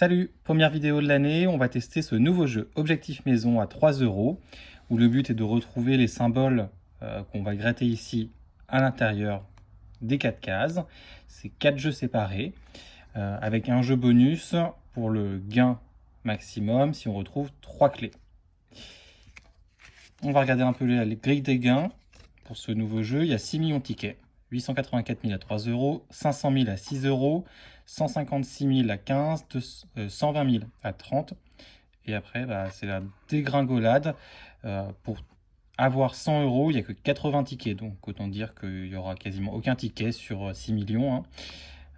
Salut, première vidéo de l'année, on va tester ce nouveau jeu Objectif Maison à 3 €, où le but est de retrouver les symboles qu'on va gratter ici à l'intérieur des 4 cases. C'est 4 jeux séparés, avec un jeu bonus pour le gain maximum si on retrouve 3 clés. On va regarder un peu les grilles des gains pour ce nouveau jeu. Il y a 6 millions de tickets. 884 000 à 3 €, 500 000 à 6 €, 156 000 à 15, 120 000 à 30. Et après, c'est la dégringolade. Pour avoir 100 €, il n'y a que 80 tickets. Donc autant dire qu'il n'y aura quasiment aucun ticket sur 6 millions.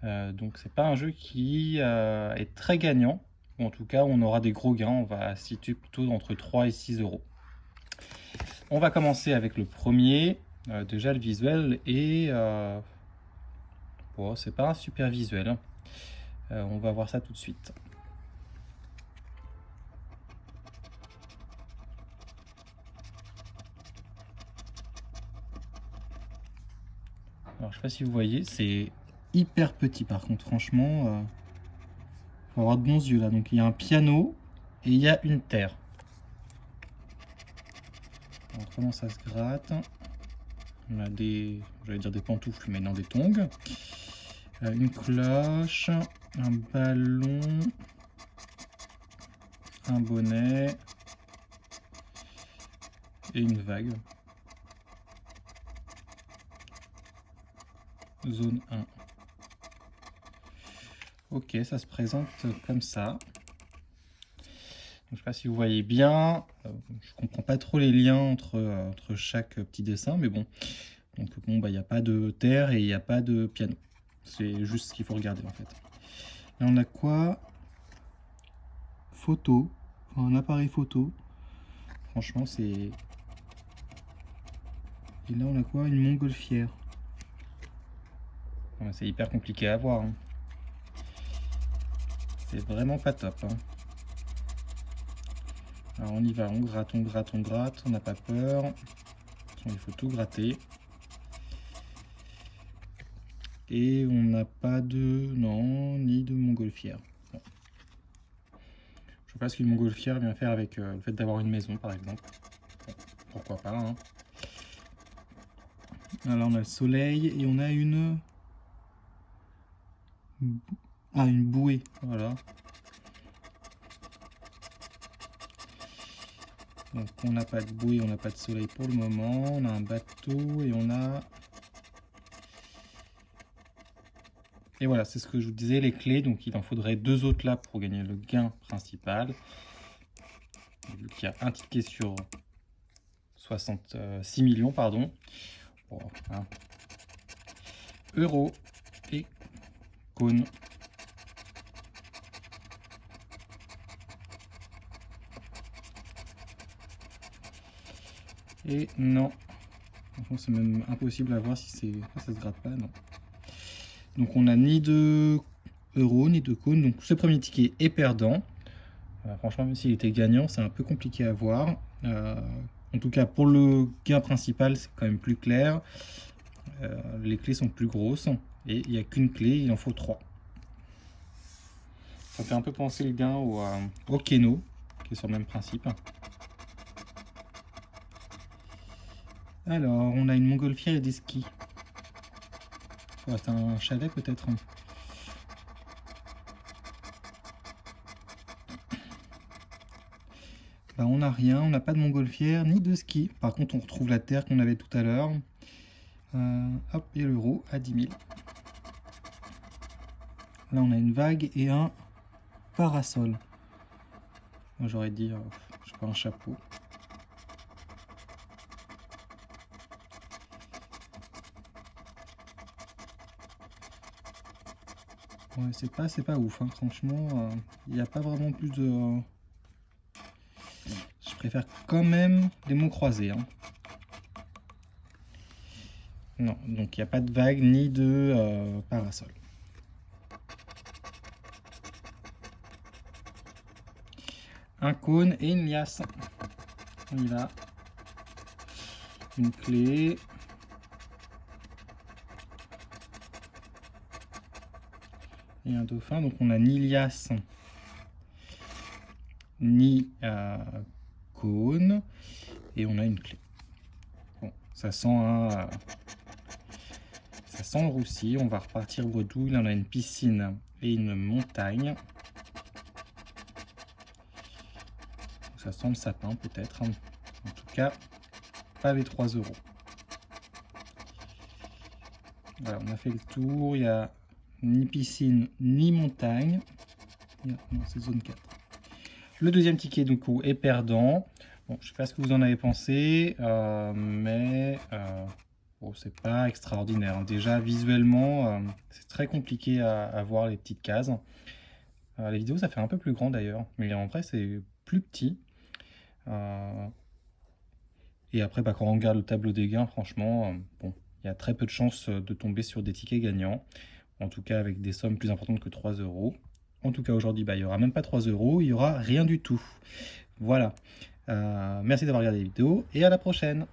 Donc c'est pas un jeu qui est très gagnant. Ou en tout cas, on aura des gros gains. On va se situer plutôt entre 3 et 6 €. On va commencer avec le premier. Déjà le visuel et bon, c'est pas un super visuel. On va voir ça tout de suite. Alors je sais pas si vous voyez, c'est hyper petit par contre, franchement. Faut avoir de bons yeux là. Donc il y a un piano et il y a une terre. Alors comment ça se gratte? On a des, j'allais dire des pantoufles, mais non, des tongs. Une cloche, un ballon, un bonnet et une vague. Zone 1. Ok, ça se présente comme ça. Je ne sais pas si vous voyez bien. Je comprends pas trop les liens entre chaque petit dessin, mais bon. Donc bon, il n'y a pas de terre et il n'y a pas de piano. C'est juste ce qu'il faut regarder en fait. Là on a quoi? Photo, enfin, un appareil photo. Franchement c'est... Et là on a quoi? Une montgolfière. C'est hyper compliqué à voir. Hein. C'est vraiment pas top. Hein. Alors on y va, on gratte, on gratte, on gratte. On n'a pas peur. Il faut tout gratter. Et on n'a pas de... Non, ni de montgolfière. Bon. Je sais pas ce qu'une montgolfière vient faire avec le fait d'avoir une maison, par exemple. Bon, pourquoi pas, hein. Alors on a le soleil et on a une... Ah, une bouée, voilà. Donc on n'a pas de bouée, on n'a pas de soleil pour le moment. On a un bateau et on a... Et voilà, c'est ce que je vous disais, les clés. Donc il en faudrait 2 autres là pour gagner le gain principal. Vu qu'il y a un ticket sur 66 millions, pardon. Bon, hein. Euro et cône. Et non, c'est même impossible à voir si c'est... ça se gratte pas, non. Donc on n'a ni de euros ni de cône, donc ce premier ticket est perdant. Franchement, même s'il était gagnant, c'est un peu compliqué à voir. En tout cas, pour le gain principal, c'est quand même plus clair. Les clés sont plus grosses et il n'y a qu'une clé, il en faut 3. Ça fait un peu penser le gain au Keno, qui est sur le même principe. Alors, on a une montgolfière et des skis. C'est un chalet peut-être. On n'a rien, on n'a pas de montgolfière ni de ski. Par contre, on retrouve la terre qu'on avait tout à l'heure. Hop, et l'euro à 10 000. Là, on a une vague et un parasol. Moi, j'aurais dit, je sais pas, un chapeau. Ouais, c'est pas ouf, hein. Franchement, il n'y a pas vraiment plus de... Je préfère quand même les mots croisés. Hein. Non, donc il n'y a pas de vague ni de parasol. Un cône et une liasse. On y va. Une clé. Et un dauphin, donc on a ni liasse ni cône. Et on a une clé. Bon, ça sent le roussi. On va repartir bredouille. Là, on a une piscine et une montagne. Ça sent le sapin peut-être. En tout cas, pas les 3 €. Voilà, on a fait le tour. Il n'y a ni piscine ni montagne. Non, c'est zone 4. Le deuxième ticket du coup est perdant. Bon, je ne sais pas ce que vous en avez pensé, mais bon, c'est pas extraordinaire. Déjà visuellement, c'est très compliqué à voir les petites cases. Les vidéos ça fait un peu plus grand d'ailleurs, mais en vrai c'est plus petit. Et après, quand on regarde le tableau des gains, franchement, bon, il y a très peu de chances de tomber sur des tickets gagnants. En tout cas, avec des sommes plus importantes que 3 €. En tout cas, aujourd'hui, il n'y aura même pas 3 €, il n'y aura rien du tout. Voilà. Merci d'avoir regardé la vidéo et à la prochaine.